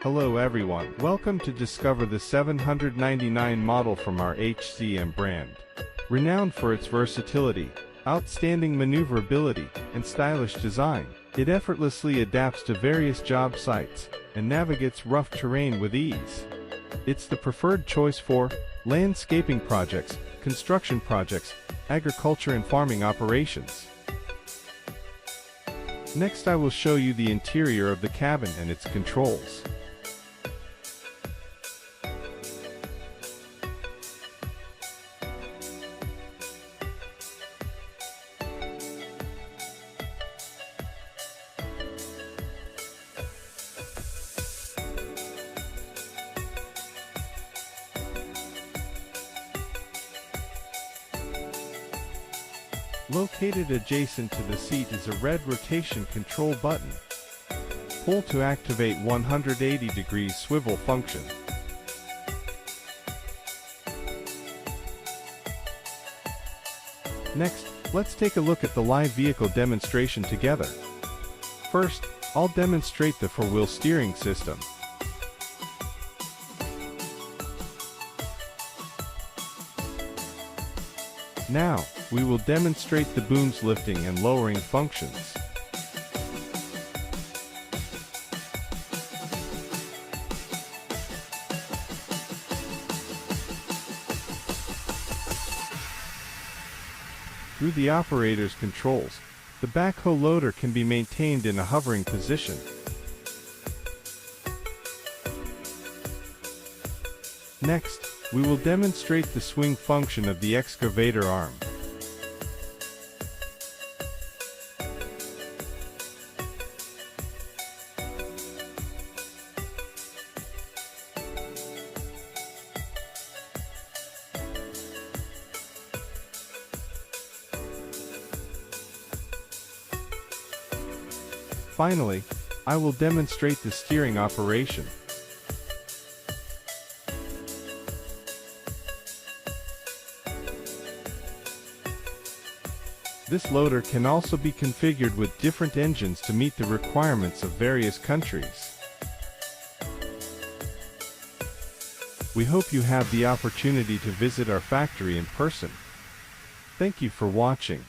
Hello everyone, welcome to discover the 799 model from our HZM brand. Renowned for its versatility, outstanding maneuverability, and stylish design, it effortlessly adapts to various job sites and navigates rough terrain with ease. It's the preferred choice for landscaping projects, construction projects, agriculture and farming operations. Next I will show you the interior of the cabin and its controls. Located adjacent to the seat is a red rotation control button. Pull to activate 180-degree swivel function. Next, let's take a look at the live vehicle demonstration together. First, I'll demonstrate the four-wheel steering system. Now, we will demonstrate the boom's lifting and lowering functions. Through the operator's controls, the backhoe loader can be maintained in a hovering position. Next, we will demonstrate the swing function of the excavator arm. Finally, I will demonstrate the steering operation. This loader can also be configured with different engines to meet the requirements of various countries. We hope you have the opportunity to visit our factory in person. Thank you for watching.